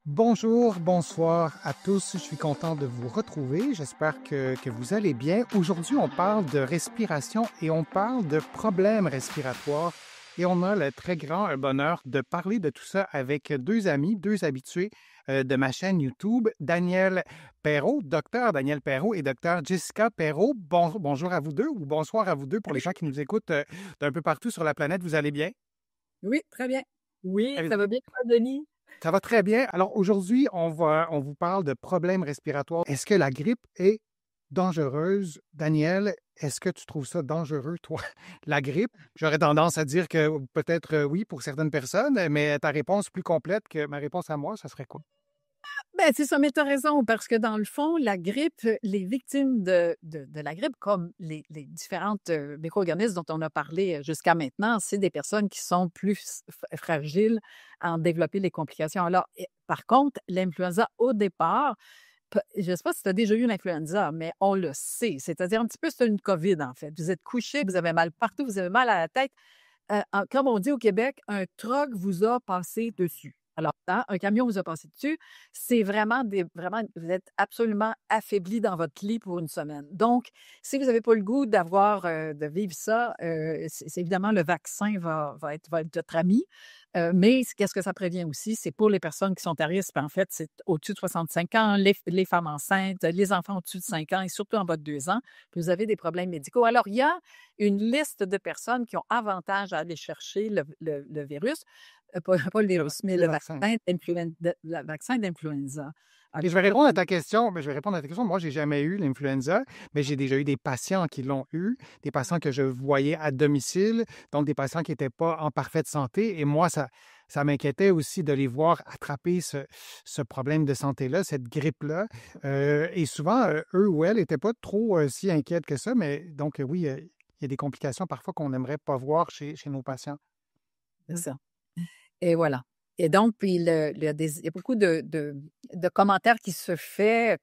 Bonjour, bonsoir à tous. Je suis content de vous retrouver. J'espère que vous allez bien. Aujourd'hui, on parle de respiration et on parle de problèmes respiratoires. Et on a le très grand bonheur de parler de tout ça avec deux amis, deux habitués de ma chaîne YouTube, Daniel Perrault, docteur Daniel Perrault et docteur Jessica Perrault. Bonjour à vous deux ou bonsoir à vous deux pour les gens qui nous écoutent d'un peu partout sur la planète. Vous allez bien? Oui, très bien. Oui, Euh, ça va bien, toi, Denis? Ça va très bien. Alors aujourd'hui, on vous parle de problèmes respiratoires. Est-ce que la grippe est dangereuse? Daniel, est-ce que tu trouves ça dangereux, toi, la grippe? J'aurais tendance à dire que peut-être oui pour certaines personnes, mais ta réponse plus complète que ma réponse à moi, ça serait quoi? Ben, c'est ça, mais tu as raison, parce que dans le fond, la grippe, les victimes de la grippe, comme les différentes micro-organismes dont on a parlé jusqu'à maintenant, c'est des personnes qui sont plus fragiles à en développer les complications. Alors, par contre, l'influenza, au départ, je ne sais pas si tu as déjà eu l'influenza, mais on le sait. C'est-à-dire un petit peu, c'est une COVID, en fait. Vous êtes couché, vous avez mal partout, vous avez mal à la tête. Comme on dit au Québec, un truck vous a passé dessus. Alors, hein, un camion vous a passé dessus, c'est vraiment, vous êtes absolument affaibli dans votre lit pour une semaine. Donc, si vous n'avez pas le goût de vivre ça, c'est évidemment le vaccin va être votre ami. Mais qu'est-ce que ça prévient aussi? C'est pour les personnes qui sont à risque. En fait, c'est au-dessus de 65 ans, les femmes enceintes, les enfants au-dessus de 5 ans et surtout en bas de 2 ans. Puis vous avez des problèmes médicaux. Alors, il y a une liste de personnes qui ont avantage à aller chercher le virus, pas le virus, mais Le le vaccin. vaccin d'influenza. Et je vais répondre à ta question. Je vais répondre à ta question. Moi, j'ai jamais eu l'influenza, mais j'ai déjà eu des patients qui l'ont eu, des patients que je voyais à domicile, donc des patients qui n'étaient pas en parfaite santé. Et moi, ça m'inquiétait aussi de les voir attraper ce problème de santé-là, cette grippe-là. Et souvent, eux ou elles n'étaient pas trop si inquiètes que ça, mais donc oui, il y a des complications parfois qu'on n'aimerait pas voir chez nos patients. C'est ça. Et voilà. Et donc, puis il y a beaucoup de commentaires qui se fait,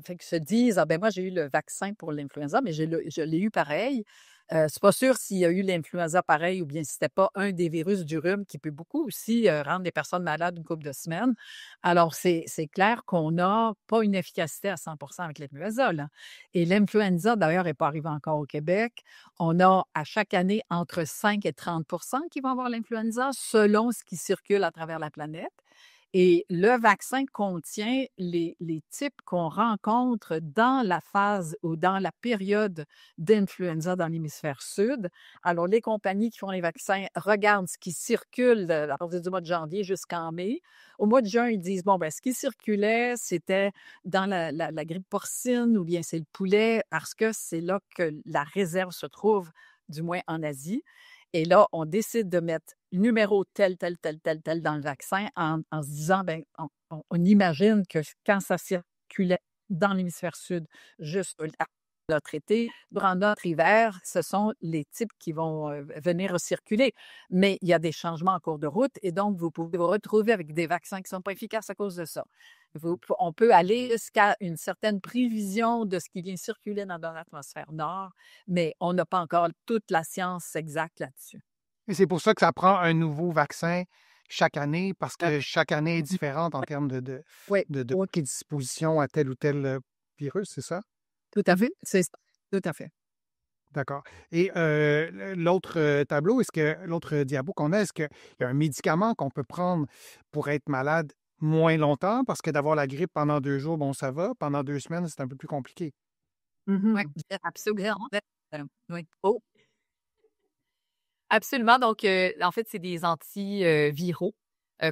fait, qui se disent, ah ben moi j'ai eu le vaccin pour l'influenza, mais je l'ai eu pareil. C'est pas sûr s'il y a eu l'influenza pareil ou bien si c'était pas un des virus du rhume qui peut beaucoup aussi rendre les personnes malades une couple de semaines. Alors, c'est clair qu'on n'a pas une efficacité à 100% avec l'influenza, là. Et l'influenza, d'ailleurs, n'est pas arrivé encore au Québec. On a à chaque année entre 5 et 30% qui vont avoir l'influenza selon ce qui circule à travers la planète. Et le vaccin contient les types qu'on rencontre dans la phase ou dans la période d'influenza dans l'hémisphère sud. Alors, les compagnies qui font les vaccins regardent ce qui circule à partir du mois de janvier jusqu'en mai. Au mois de juin, ils disent, bon, ben, ce qui circulait, c'était dans la grippe porcine ou bien c'est le poulet, parce que c'est là que la réserve se trouve, du moins en Asie. Et là, on décide de mettre numéro tel, tel, tel, tel, tel dans le vaccin en se disant, ben, on imagine que quand ça circulait dans l'hémisphère sud, juste là, notre été, durant notre hiver, ce sont les types qui vont venir circuler. Mais il y a des changements en cours de route et donc vous pouvez vous retrouver avec des vaccins qui ne sont pas efficaces à cause de ça. On peut aller jusqu'à une certaine prévision de ce qui vient circuler dans l'atmosphère nord, mais on n'a pas encore toute la science exacte là-dessus. Et c'est pour ça que ça prend un nouveau vaccin chaque année, parce Ah, que chaque année est différente en termes oui, de oui, prédisposition à tel ou tel virus, c'est ça? tout à fait, c'est ça, tout à fait. D'accord. Et l'autre tableau, l'autre diapo qu'on a, est-ce qu'il y a un médicament qu'on peut prendre pour être malade moins longtemps? Parce que d'avoir la grippe pendant 2 jours, bon, ça va. Pendant 2 semaines, c'est un peu plus compliqué. Oui, absolument. Oui. Oh, absolument. Donc, en fait, c'est des antiviraux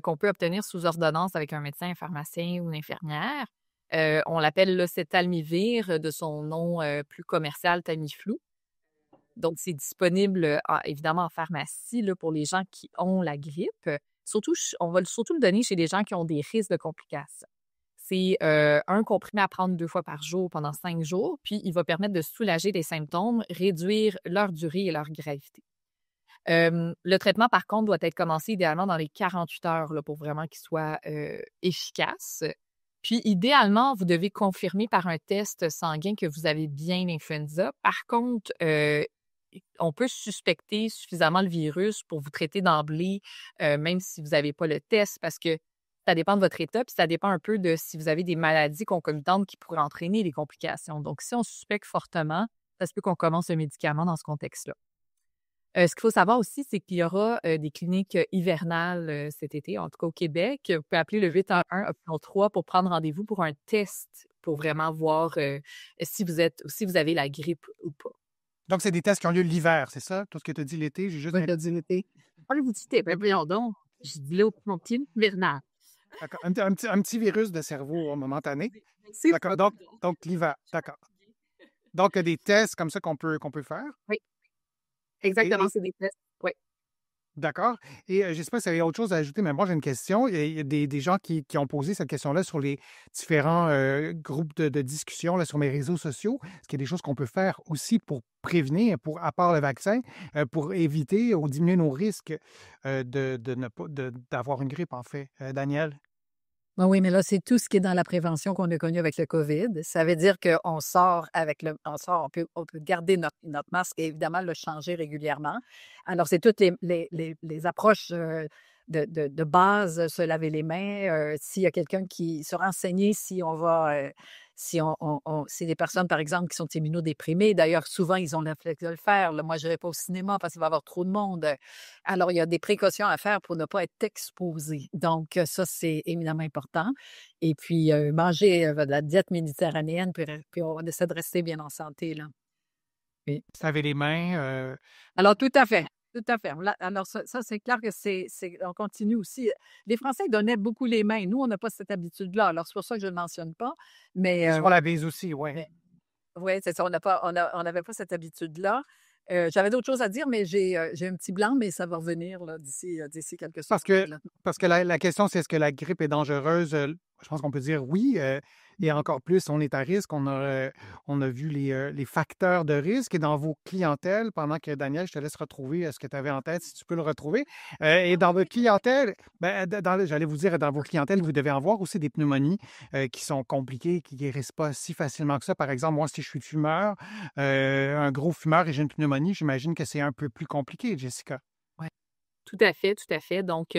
qu'on peut obtenir sous ordonnance avec un médecin, un pharmacien ou une infirmière. On l'appelle l'oseltamivir de son nom plus commercial Tamiflu. Donc, c'est disponible évidemment en pharmacie là, pour les gens qui ont la grippe. Surtout, on va surtout le donner chez des gens qui ont des risques de complications. C'est un comprimé à prendre 2 fois par jour pendant 5 jours, puis il va permettre de soulager les symptômes, réduire leur durée et leur gravité. Le traitement, par contre, doit être commencé idéalement dans les 48 heures là, pour vraiment qu'il soit efficace. Puis, idéalement, vous devez confirmer par un test sanguin que vous avez bien l'influenza. Par contre, on peut suspecter suffisamment le virus pour vous traiter d'emblée, même si vous n'avez pas le test, parce que Ça dépend de votre état, puis ça dépend un peu de si vous avez des maladies concomitantes qui pourraient entraîner des complications. Donc, si on suspecte fortement, ça se peut qu'on commence le médicament dans ce contexte-là. Ce qu'il faut savoir aussi, c'est qu'il y aura des cliniques hivernales cet été, en tout cas au Québec. Vous pouvez appeler le 811 option 3 pour prendre rendez-vous pour un test pour vraiment voir si vous avez la grippe ou pas. Donc, c'est des tests qui ont lieu l'hiver, c'est ça? Tout ce que tu as dit l'été, j'ai juste... Oui, tu as dit l'été. Ah, vous dites, ben voyons donc, je dis là, mon petit hivernal. D'accord. Un petit virus de cerveau momentané. C'est D'accord. Donc l'hiver. D'accord. Donc, des tests comme ça qu'on peut faire. Oui, exactement, Et- c'est des tests. Oui. D'accord. Et je ne sais pas si vous avez autre chose à ajouter, mais moi, j'ai une question. Il y a des gens qui ont posé cette question-là sur les différents groupes de discussion là, sur mes réseaux sociaux. Est-ce qu'il y a des choses qu'on peut faire aussi pour prévenir, à part le vaccin, pour éviter ou diminuer nos risques de ne pas d'avoir une grippe, en fait? Daniel? Ben oui, mais là, c'est tout ce qui est dans la prévention qu'on a connu avec le COVID. Ça veut dire qu'on sort on peut garder notre masque et évidemment le changer régulièrement. Alors, c'est toutes les approches de base, se laver les mains. S'il y a quelqu'un qui se renseigner, si on va, si des personnes, par exemple, qui sont immunodéprimées, d'ailleurs, souvent, ils ont la réflexe de le faire. Là, moi, je n'irai pas au cinéma parce qu'il va y avoir trop de monde. Alors, il y a des précautions à faire pour ne pas être exposé. Donc, ça, c'est éminemment important. Et puis, manger de la diète méditerranéenne, puis on essaie de rester bien en santé, là. Oui. Se laver les mains. Alors, tout à fait. Tout à fait. Alors, ça c'est clair que on continue aussi. Les Français donnaient beaucoup les mains. Nous, on n'a pas cette habitude-là. Alors, c'est pour ça que je ne le mentionne pas. Mais Sur la bise aussi, oui. oui, c'est ça. On n'avait pas cette habitude-là. J'avais d'autres choses à dire, mais j'ai un petit blanc, mais ça va revenir là, d'ici quelques secondes. Parce que la question, c'est est-ce que la grippe est dangereuse? Je pense qu'on peut dire oui. Et encore plus, on est à risque. On a vu les facteurs de risque. Et dans vos clientèles, pendant que Daniel, je te laisse retrouver ce que tu avais en tête, si tu peux le retrouver. Et dans votre clientèle, j'allais vous dire, dans vos clientèles, vous devez avoir aussi des pneumonies qui sont compliquées, qui ne guérissent pas si facilement que ça. Par exemple, moi, si je suis fumeur, un gros fumeur et j'ai une pneumonie, j'imagine que c'est un peu plus compliqué, Jessica. Tout à fait, tout à fait. Donc,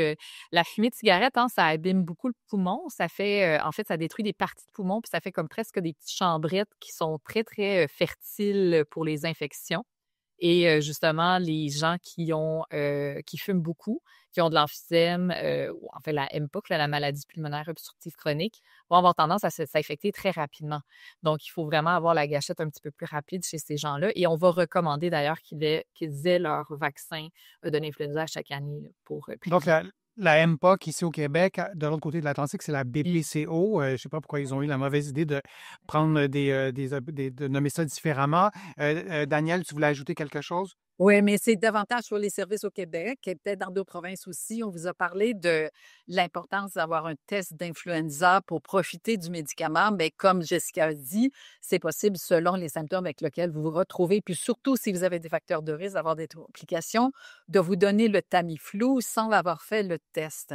la fumée de cigarette, hein, ça abîme beaucoup le poumon. Ça fait, en fait, ça détruit des parties de poumon, puis ça fait comme presque des petites chambrettes qui sont très, très fertiles pour les infections. Et justement, les gens qui fument beaucoup, qui ont de l'emphysème, ou en fait la MPOC, la maladie pulmonaire obstructive chronique, vont avoir tendance à s'infecter très rapidement. Donc, il faut vraiment avoir la gâchette un petit peu plus rapide chez ces gens-là. Et on va recommander d'ailleurs qu'ils aient leur vaccin de l'influenza chaque année là, pour Donc, la MPOC ici au Québec, de l'autre côté de l'Atlantique, c'est la BPCO. Je ne sais pas pourquoi ils ont eu la mauvaise idée de prendre de nommer ça différemment. Daniel, tu voulais ajouter quelque chose? Oui, mais c'est davantage sur les services au Québec et peut-être dans d'autres provinces aussi. On vous a parlé de l'importance d'avoir un test d'influenza pour profiter du médicament. Mais comme Jessica a dit, c'est possible selon les symptômes avec lesquels vous vous retrouvez. Puis surtout, si vous avez des facteurs de risque d'avoir des complications, de vous donner le Tamiflu sans avoir fait le test.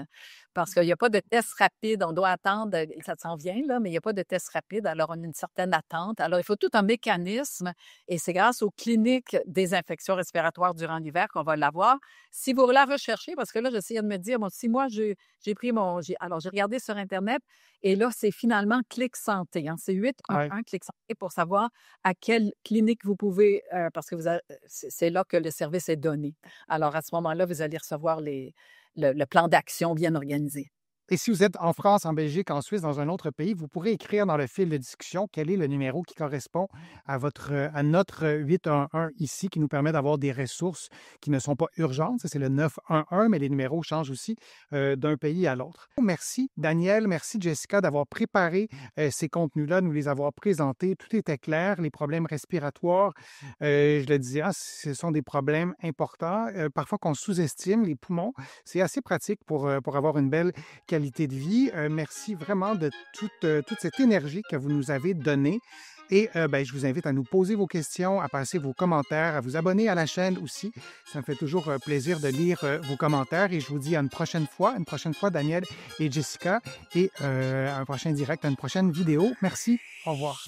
Parce qu'il n'y a pas de test rapide. On doit attendre, ça s'en vient, là, mais il n'y a pas de test rapide. Alors, on a une certaine attente. Alors, il faut tout un mécanisme et c'est grâce aux cliniques des infections respiratoires durant l'hiver qu'on va l'avoir. Si vous la recherchez, parce que là, j'essayais de me dire, bon, si moi, j'ai regardé sur Internet et là, c'est finalement Clic Santé. Hein, c'est 811 Clic Santé pour savoir à quelle clinique vous pouvez, parce que c'est là que le service est donné. Alors, à ce moment-là, vous allez recevoir le plan d'action bien organisé. Et si vous êtes en France, en Belgique, en Suisse, dans un autre pays, vous pourrez écrire dans le fil de discussion quel est le numéro qui correspond à notre 811 ici, qui nous permet d'avoir des ressources qui ne sont pas urgentes. Ça, c'est le 911, mais les numéros changent aussi d'un pays à l'autre. Merci, Daniel. Merci, Jessica, d'avoir préparé ces contenus-là, de nous les avoir présentés. Tout était clair. Les problèmes respiratoires, je le disais, ce sont des problèmes importants. Parfois qu'on sous-estime les poumons. C'est assez pratique pour avoir une belle qualité de vie. Merci vraiment de toute cette énergie que vous nous avez donnée. Et je vous invite à nous poser vos questions, à passer vos commentaires, à vous abonner à la chaîne aussi. Ça me fait toujours plaisir de lire vos commentaires et je vous dis à une prochaine fois, Daniel et Jessica, et un prochain direct, à une prochaine vidéo. Merci. Au revoir.